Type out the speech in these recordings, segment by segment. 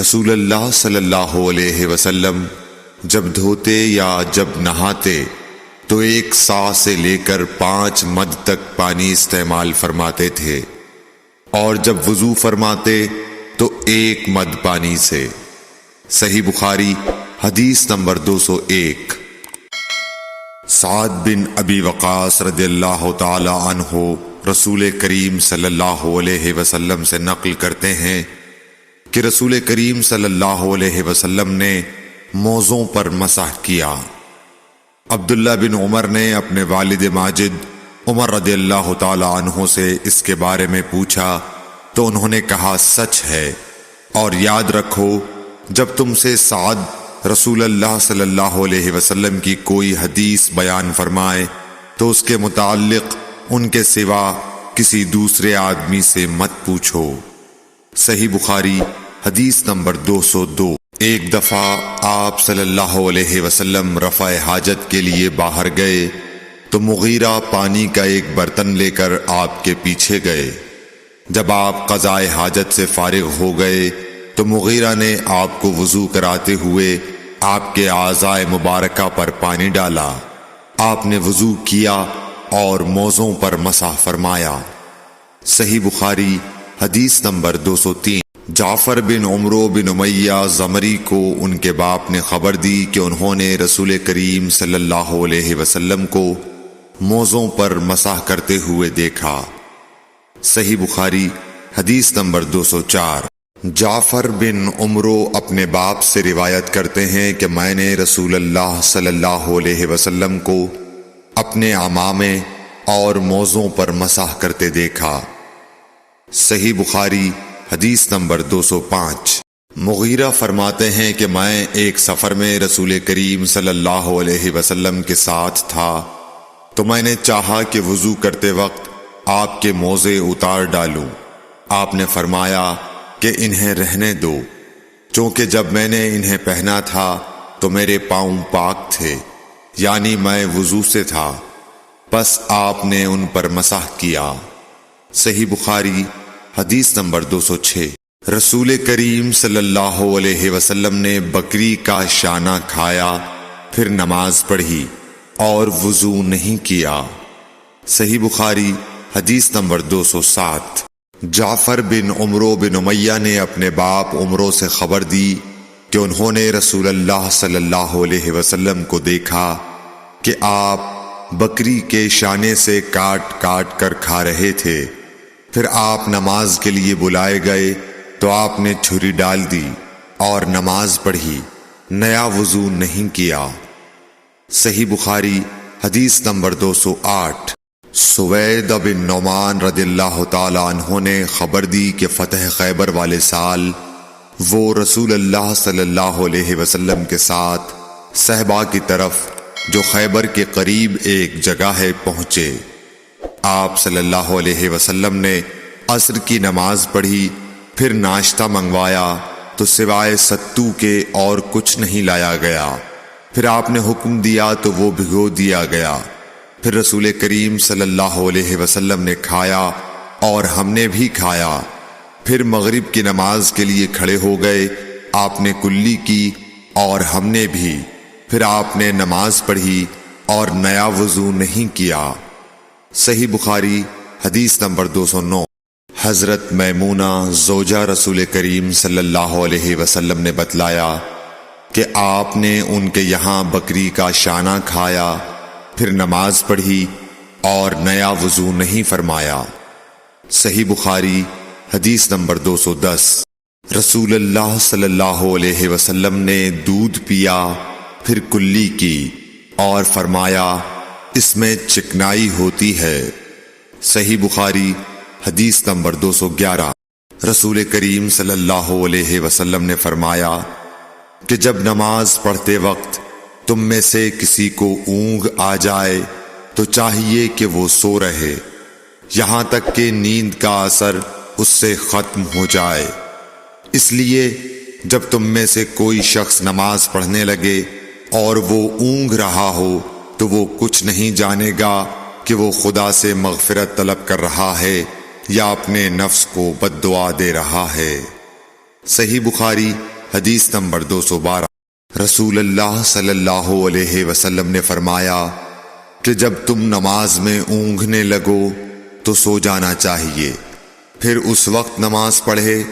رسول اللہ صلی اللہ علیہ وسلم جب دھوتے یا جب نہاتے تو 1 سا سے لے کر 5 مد تک پانی استعمال فرماتے تھے، اور جب وضو فرماتے تو 1 مد پانی سے۔ صحیح بخاری حدیث نمبر 201۔ سعد بن ابی وقاص رضی اللہ تعالی عنہ رسول کریم صلی اللہ علیہ وسلم سے نقل کرتے ہیں کہ رسول کریم صلی اللہ علیہ وسلم نے موزوں پر مسح کیا۔ عبداللہ بن عمر نے اپنے والد ماجد عمر رضی اللہ تعالی عنہ سے اس کے بارے میں پوچھا تو انہوں نے کہا سچ ہے، اور یاد رکھو جب تم سے سعد رسول اللہ صلی اللہ علیہ وسلم کی کوئی حدیث بیان فرمائے تو اس کے متعلق ان کے سوا کسی دوسرے آدمی سے مت پوچھو۔ صحیح بخاری حدیث نمبر 202۔ ایک دفعہ آپ صلی اللہ علیہ وسلم رفع حاجت کے لیے باہر گئے تو مغیرہ پانی کا ایک برتن لے کر آپ کے پیچھے گئے۔ جب آپ قضاء حاجت سے فارغ ہو گئے تو مغیرہ نے آپ کو وضو کراتے ہوئے آپ کے اعضاء مبارکہ پر پانی ڈالا۔ آپ نے وضو کیا اور موزوں پر مسح فرمایا۔ صحیح بخاری حدیث نمبر 203۔ جعفر بن عمرو بن امیہ زمری کو ان کے باپ نے خبر دی کہ انہوں نے رسول کریم صلی اللہ علیہ وسلم کو موزوں پر مسح کرتے ہوئے دیکھا۔ صحیح بخاری حدیث نمبر 204۔ جعفر بن عمرو اپنے باپ سے روایت کرتے ہیں کہ میں نے رسول اللہ صلی اللہ علیہ وسلم کو اپنے عمامے اور موزوں پر مسح کرتے دیکھا۔ صحیح بخاری حدیث نمبر 205۔ مغیرہ فرماتے ہیں کہ میں ایک سفر میں رسول کریم صلی اللہ علیہ وسلم کے ساتھ تھا تو میں نے چاہا کہ وضو کرتے وقت آپ کے موزے اتار ڈالوں۔ آپ نے فرمایا کہ انہیں رہنے دو، چونکہ جب میں نے انہیں پہنا تھا تو میرے پاؤں پاک تھے، یعنی میں وضو سے تھا، بس آپ نے ان پر مسح کیا۔ صحیح بخاری حدیث نمبر 206۔ رسول کریم صلی اللہ علیہ وسلم نے بکری کا شانہ کھایا، پھر نماز پڑھی اور وضو نہیں کیا۔ صحیح بخاری حدیث نمبر 207۔ جعفر بن عمرو بن امیہ نے اپنے باپ عمرو سے خبر دی کہ انہوں نے رسول اللہ صلی اللہ علیہ وسلم کو دیکھا کہ آپ بکری کے شانے سے کاٹ کاٹ کر کھا رہے تھے۔ پھر آپ نماز کے لیے بلائے گئے تو آپ نے چھری ڈال دی اور نماز پڑھی، نیا وضو نہیں کیا۔ صحیح بخاری حدیث نمبر 208۔ سوید بن نعمان رضی اللہ تعالی عنہ نے خبر دی کہ فتح خیبر والے سال وہ رسول اللہ صلی اللہ علیہ وسلم کے ساتھ صحبہ کی طرف جو خیبر کے قریب ایک جگہ ہے پہنچے۔ آپ صلی اللہ علیہ وسلم نے عصر کی نماز پڑھی، پھر ناشتہ منگوایا تو سوائے ستو کے اور کچھ نہیں لایا گیا۔ پھر آپ نے حکم دیا تو وہ بھگو دیا گیا۔ پھر رسول کریم صلی اللہ علیہ وسلم نے کھایا اور ہم نے بھی کھایا۔ پھر مغرب کی نماز کے لیے کھڑے ہو گئے، آپ نے کلی کی اور ہم نے بھی۔ پھر آپ نے نماز پڑھی اور نیا وضو نہیں کیا۔ صحیح بخاری حدیث نمبر 209۔ حضرت میمونہ زوجہ رسول کریم صلی اللہ علیہ وسلم نے بتلایا کہ آپ نے ان کے یہاں بکری کا شانہ کھایا، پھر نماز پڑھی اور نیا وضو نہیں فرمایا۔ صحیح بخاری حدیث نمبر 210۔ رسول اللہ صلی اللہ علیہ وسلم نے دودھ پیا، پھر کلی کی اور فرمایا اس میں چکنائی ہوتی ہے۔ صحیح بخاری حدیث نمبر 211۔ رسول کریم صلی اللہ علیہ وسلم نے فرمایا کہ جب نماز پڑھتے وقت تم میں سے کسی کو اونگ آ جائے تو چاہیے کہ وہ سو رہے یہاں تک کہ نیند کا اثر اس سے ختم ہو جائے۔ اس لیے جب تم میں سے کوئی شخص نماز پڑھنے لگے اور وہ اونگ رہا ہو تو وہ کچھ نہیں جانے گا کہ وہ خدا سے مغفرت طلب کر رہا ہے یا اپنے نفس کو بد دعا دے رہا ہے۔ صحیح بخاری حدیث نمبر 212۔ رسول اللہ صلی اللہ علیہ وسلم نے فرمایا کہ جب تم نماز میں اونگھنے لگو تو سو جانا چاہیے، پھر اس وقت نماز پڑھے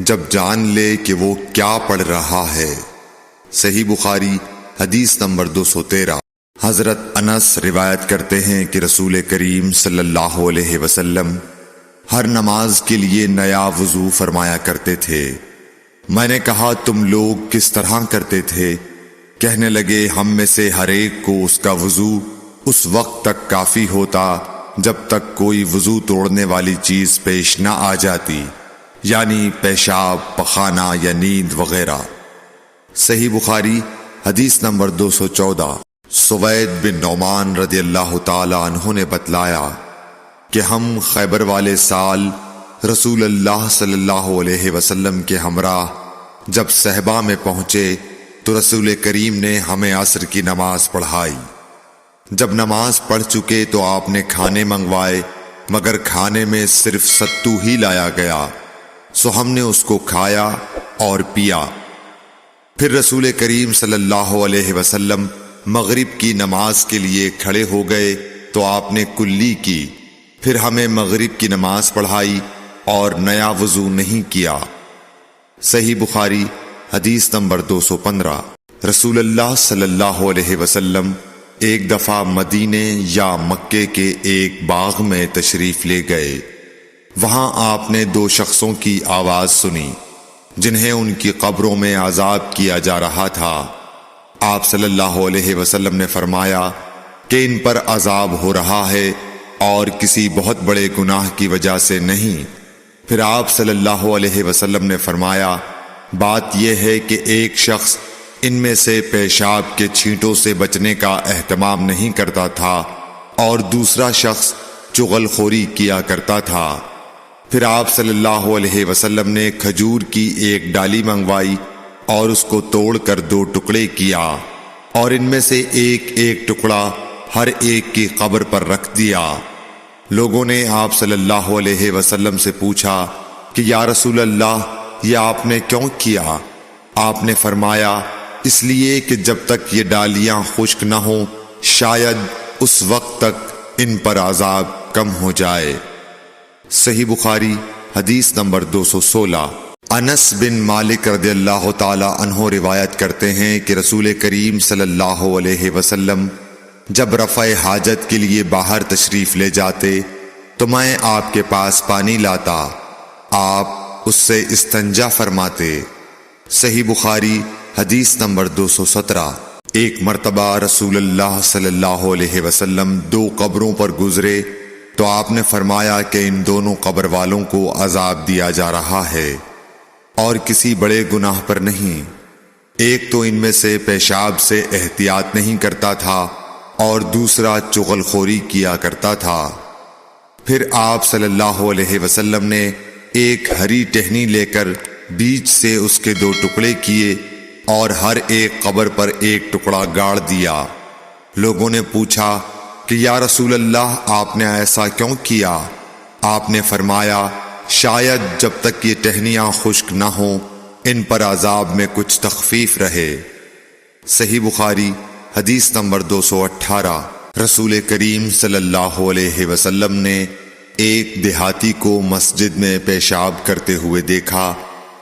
جب جان لے کہ وہ کیا پڑھ رہا ہے۔ صحیح بخاری حدیث نمبر 213۔ حضرت انس روایت کرتے ہیں کہ رسول کریم صلی اللہ علیہ وسلم ہر نماز کے لیے نیا وضو فرمایا کرتے تھے۔ میں نے کہا تم لوگ کس طرح کرتے تھے؟ کہنے لگے ہم میں سے ہر ایک کو اس کا وضو اس وقت تک کافی ہوتا جب تک کوئی وضو توڑنے والی چیز پیش نہ آ جاتی، یعنی پیشاب، پخانہ یا نیند وغیرہ۔ صحیح بخاری حدیث نمبر 214۔ سوید بن نعمان رضی اللہ تعالی عنہ نے بتلایا کہ ہم خیبر والے سال رسول اللہ صلی اللہ علیہ وسلم کے ہمراہ جب صحبہ میں پہنچے تو رسول کریم نے ہمیں عصر کی نماز پڑھائی۔ جب نماز پڑھ چکے تو آپ نے کھانے منگوائے، مگر کھانے میں صرف ستو ہی لایا گیا، سو ہم نے اس کو کھایا اور پیا۔ پھر رسول کریم صلی اللہ علیہ وسلم مغرب کی نماز کے لیے کھڑے ہو گئے تو آپ نے کلی کی، پھر ہمیں مغرب کی نماز پڑھائی اور نیا وضو نہیں کیا۔ صحیح بخاری حدیث نمبر 215۔ رسول اللہ صلی اللہ علیہ وسلم ایک دفعہ مدینے یا مکے کے ایک باغ میں تشریف لے گئے۔ وہاں آپ نے 2 شخصوں کی آواز سنی جنہیں ان کی قبروں میں عذاب کیا جا رہا تھا۔ آپ صلی اللہ علیہ وسلم نے فرمایا کہ ان پر عذاب ہو رہا ہے اور کسی بہت بڑے گناہ کی وجہ سے نہیں۔ پھر آپ صلی اللہ علیہ وسلم نے فرمایا بات یہ ہے کہ ایک شخص ان میں سے پیشاب کے چھینٹوں سے بچنے کا اہتمام نہیں کرتا تھا اور دوسرا شخص چغل خوری کیا کرتا تھا۔ پھر آپ صلی اللہ علیہ وسلم نے کھجور کی ایک ڈالی منگوائی اور اس کو توڑ کر 2 ٹکڑے کیا اور ان میں سے ایک ایک ٹکڑا ہر ایک کی قبر پر رکھ دیا۔ لوگوں نے آپ صلی اللہ علیہ وسلم سے پوچھا کہ یا رسول اللہ یہ آپ نے کیوں کیا؟ آپ نے فرمایا اس لیے کہ جب تک یہ ڈالیاں خشک نہ ہوں شاید اس وقت تک ان پر عذاب کم ہو جائے۔ صحیح بخاری حدیث نمبر 216۔ انس بن مالک رضی اللہ تعالی عنہ روایت کرتے ہیں کہ رسول کریم صلی اللہ علیہ وسلم جب رفع حاجت کے لیے باہر تشریف لے جاتے تو میں آپ کے پاس پانی لاتا، آپ اس سے استنجا فرماتے۔ صحیح بخاری حدیث نمبر 217۔ ایک مرتبہ رسول اللہ صلی اللہ علیہ وسلم 2 قبروں پر گزرے تو آپ نے فرمایا کہ ان دونوں قبر والوں کو عذاب دیا جا رہا ہے اور کسی بڑے گناہ پر نہیں۔ ایک تو ان میں سے پیشاب سے احتیاط نہیں کرتا تھا اور دوسرا چغل خوری کیا کرتا تھا۔ پھر آپ صلی اللہ علیہ وسلم نے ایک ہری ٹہنی لے کر بیچ سے اس کے 2 ٹکڑے کیے اور ہر ایک قبر پر ایک ٹکڑا گاڑ دیا۔ لوگوں نے پوچھا کہ یا رسول اللہ آپ نے ایسا کیوں کیا؟ آپ نے فرمایا شاید جب تک یہ ٹہنیاں خشک نہ ہوں ان پر عذاب میں کچھ تخفیف رہے۔ صحیح بخاری حدیث نمبر 218۔ رسول کریم صلی اللہ علیہ وسلم نے ایک دیہاتی کو مسجد میں پیشاب کرتے ہوئے دیکھا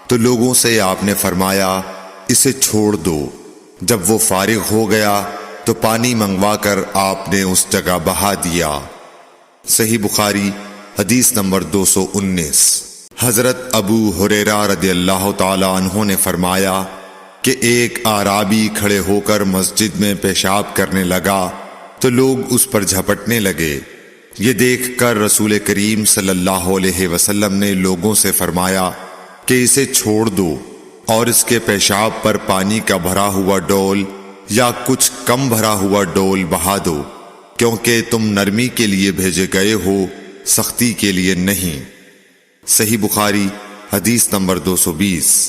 تو لوگوں سے آپ نے فرمایا اسے چھوڑ دو۔ جب وہ فارغ ہو گیا تو پانی منگوا کر آپ نے اس جگہ بہا دیا۔ صحیح بخاری حدیث نمبر 219۔ حضرت ابو ہریرہ رضی اللہ تعالی عنہ نے فرمایا کہ ایک اعرابی کھڑے ہو کر مسجد میں پیشاب کرنے لگا تو لوگ اس پر جھپٹنے لگے۔ یہ دیکھ کر رسول کریم صلی اللہ علیہ وسلم نے لوگوں سے فرمایا کہ اسے چھوڑ دو اور اس کے پیشاب پر پانی کا بھرا ہوا ڈول یا کچھ کم بھرا ہوا ڈول بہا دو، کیونکہ تم نرمی کے لیے بھیجے گئے ہو، سختی کے لیے نہیں۔ صحیح بخاری حدیث نمبر 220۔